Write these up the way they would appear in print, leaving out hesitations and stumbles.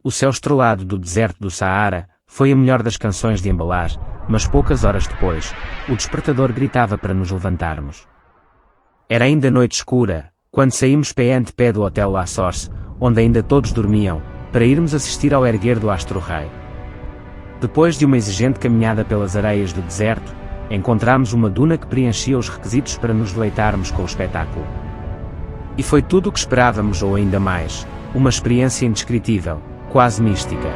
O céu estrelado do deserto do Saara foi a melhor das canções de embalar, mas poucas horas depois, o despertador gritava para nos levantarmos. Era ainda noite escura, quando saímos pé ante pé do Hotel La Source, onde ainda todos dormiam, para irmos assistir ao erguer do astro-rei. Depois de uma exigente caminhada pelas areias do deserto, encontramos uma duna que preenchia os requisitos para nos deleitarmos com o espetáculo. E foi tudo o que esperávamos ou ainda mais, uma experiência indescritível, quase mística.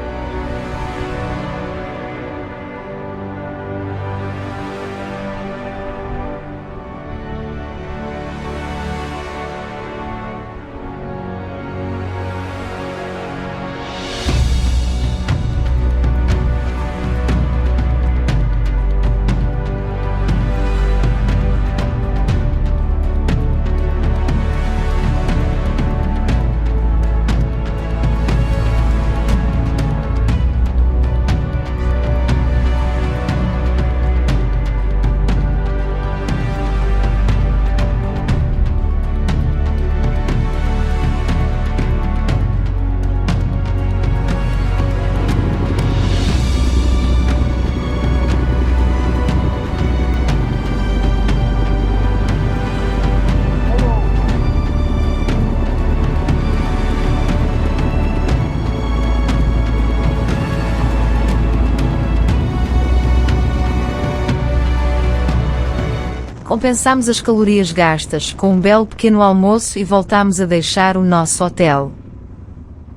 Compensámos as calorias gastas com um belo pequeno almoço e voltámos a deixar o nosso hotel.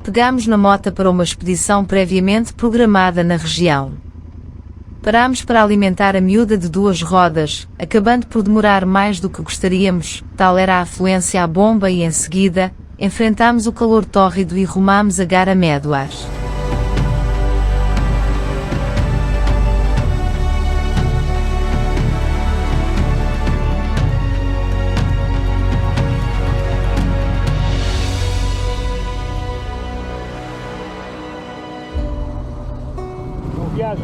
Pegámos na mota para uma expedição previamente programada na região. Parámos para alimentar a miúda de 2 rodas, acabando por demorar mais do que gostaríamos, tal era a afluência à bomba, e em seguida, enfrentámos o calor tórrido e rumámos a Gara Médoas. Viaja.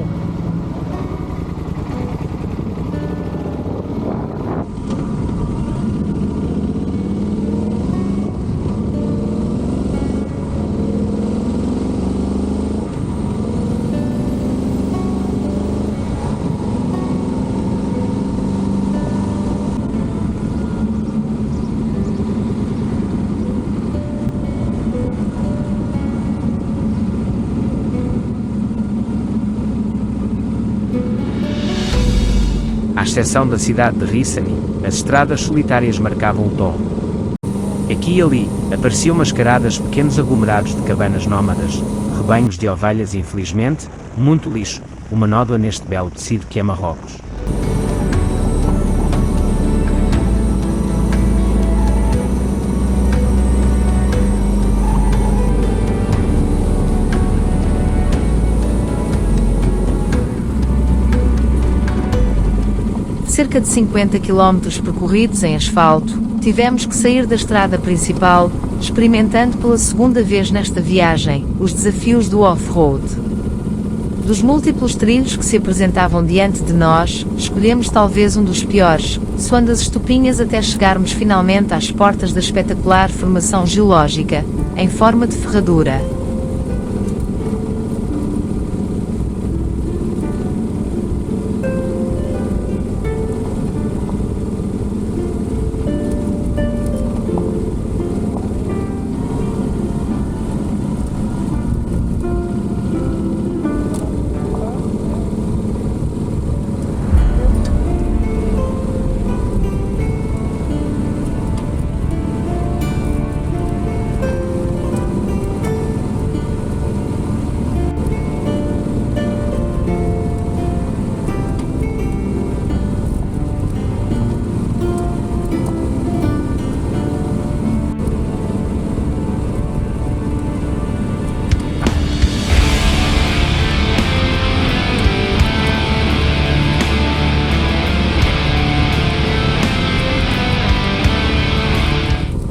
À exceção da cidade de Rissani, as estradas solitárias marcavam o tom. Aqui e ali, apareciam mascaradas pequenos aglomerados de cabanas nómadas, rebanhos de ovelhas e, infelizmente, muito lixo, uma nódoa neste belo tecido que é Marrocos. Cerca de 50 km percorridos em asfalto, tivemos que sair da estrada principal, experimentando pela segunda vez nesta viagem os desafios do off-road. Dos múltiplos trilhos que se apresentavam diante de nós, escolhemos talvez um dos piores, soando as estupinhas até chegarmos finalmente às portas da espetacular formação geológica, em forma de ferradura.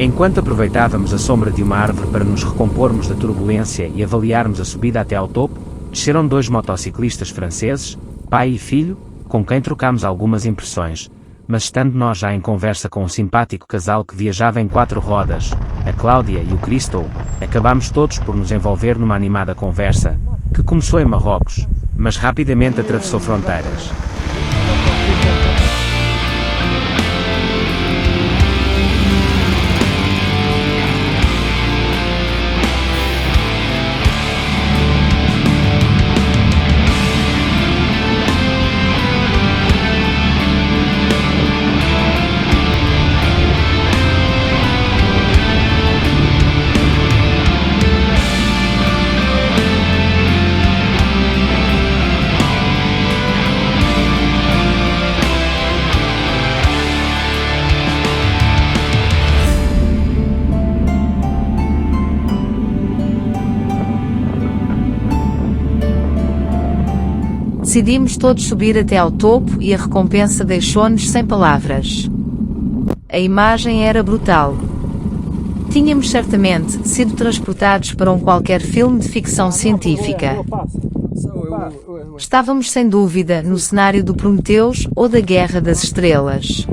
Enquanto aproveitávamos a sombra de uma árvore para nos recompormos da turbulência e avaliarmos a subida até ao topo, desceram 2 motociclistas franceses, pai e filho, com quem trocámos algumas impressões, mas estando nós já em conversa com um simpático casal que viajava em 4 rodas, a Cláudia e o Crystal, acabámos todos por nos envolver numa animada conversa, que começou em Marrocos, mas rapidamente atravessou fronteiras. Decidimos todos subir até ao topo e a recompensa deixou-nos sem palavras. A imagem era brutal. Tínhamos certamente sido transportados para um qualquer filme de ficção científica. Estávamos sem dúvida no cenário do Prometheus ou da Guerra das Estrelas.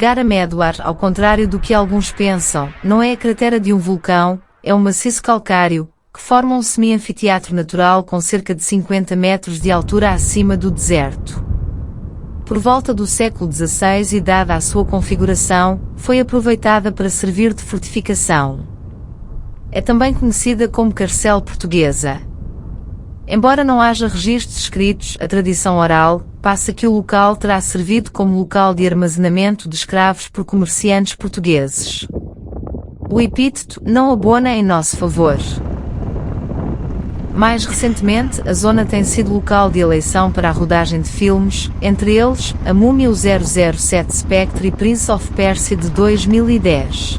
Gara Medwar, ao contrário do que alguns pensam, não é a cratera de um vulcão, é um maciço calcário, que forma um semi-anfiteatro natural com cerca de 50 metros de altura acima do deserto. Por volta do século XVI e dada a sua configuração, foi aproveitada para servir de fortificação. É também conhecida como Carcel Portuguesa. Embora não haja registros escritos, a tradição oral passa que o local terá servido como local de armazenamento de escravos por comerciantes portugueses. O epíteto não abona em nosso favor. Mais recentemente, a zona tem sido local de eleição para a rodagem de filmes, entre eles, A Múmia, o 007 Spectre e Prince of Persia de 2010.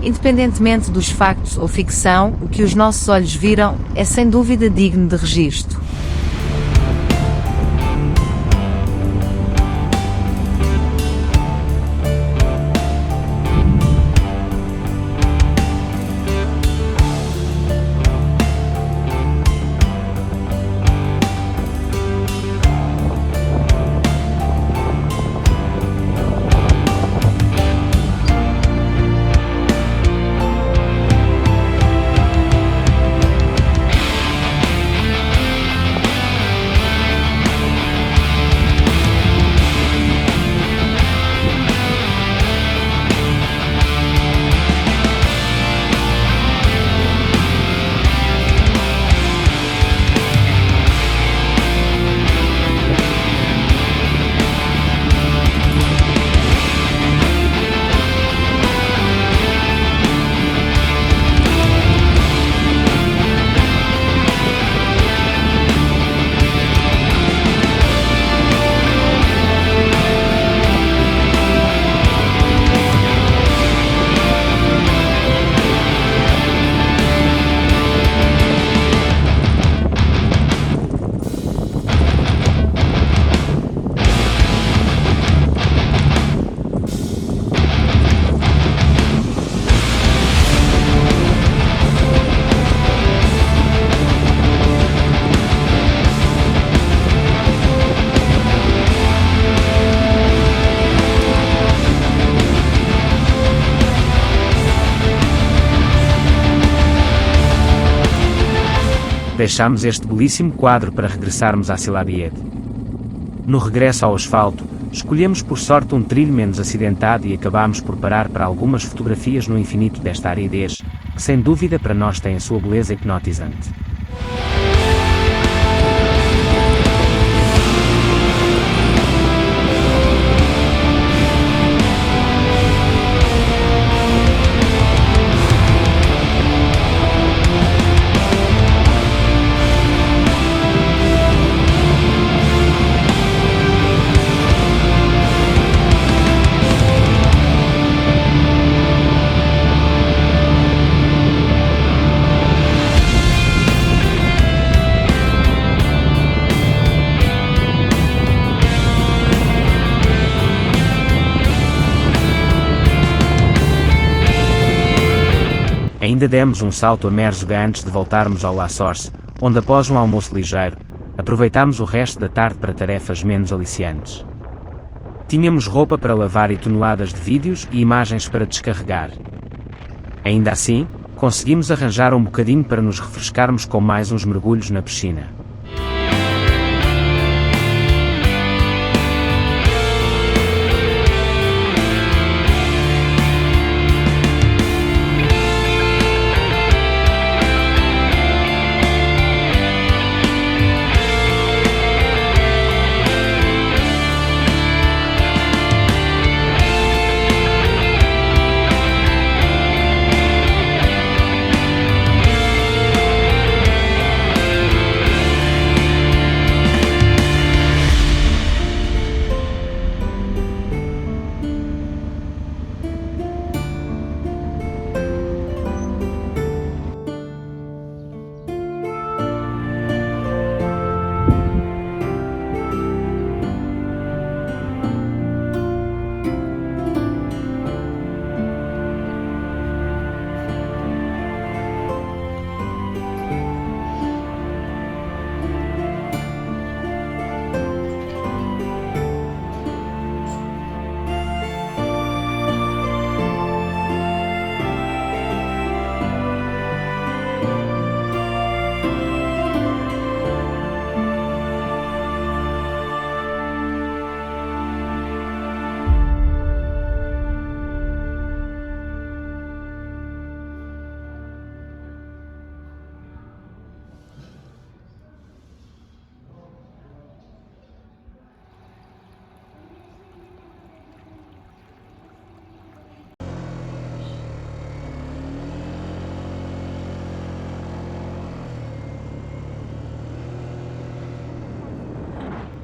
Independentemente dos factos ou ficção, o que os nossos olhos viram é sem dúvida digno de registro. Deixámos este belíssimo quadro para regressarmos à Silabied. No regresso ao asfalto, escolhemos por sorte um trilho menos acidentado e acabámos por parar para algumas fotografias no infinito desta aridez, que sem dúvida para nós tem a sua beleza hipnotizante. Ainda demos um salto a Merzouga antes de voltarmos ao La Source, onde após um almoço ligeiro, aproveitámos o resto da tarde para tarefas menos aliciantes. Tínhamos roupa para lavar e toneladas de vídeos e imagens para descarregar. Ainda assim, conseguimos arranjar um bocadinho para nos refrescarmos com mais uns mergulhos na piscina.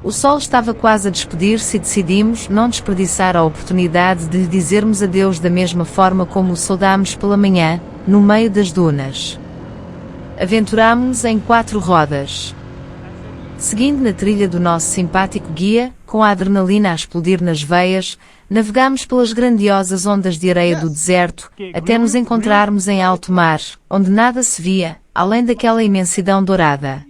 O sol estava quase a despedir-se e decidimos não desperdiçar a oportunidade de lhe dizermos adeus da mesma forma como o saudámos pela manhã, no meio das dunas. Aventurámo-nos em 4 rodas. Seguindo na trilha do nosso simpático guia, com a adrenalina a explodir nas veias, navegámos pelas grandiosas ondas de areia do deserto, até nos encontrarmos em alto mar, onde nada se via, além daquela imensidão dourada.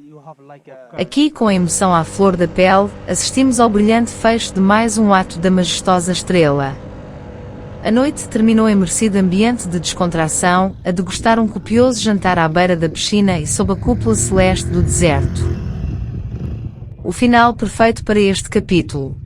Aqui, com a emoção à flor da pele, assistimos ao brilhante fecho de mais um ato da majestosa estrela. A noite terminou em merecido ambiente de descontração, a degustar um copioso jantar à beira da piscina e sob a cúpula celeste do deserto. O final perfeito para este capítulo.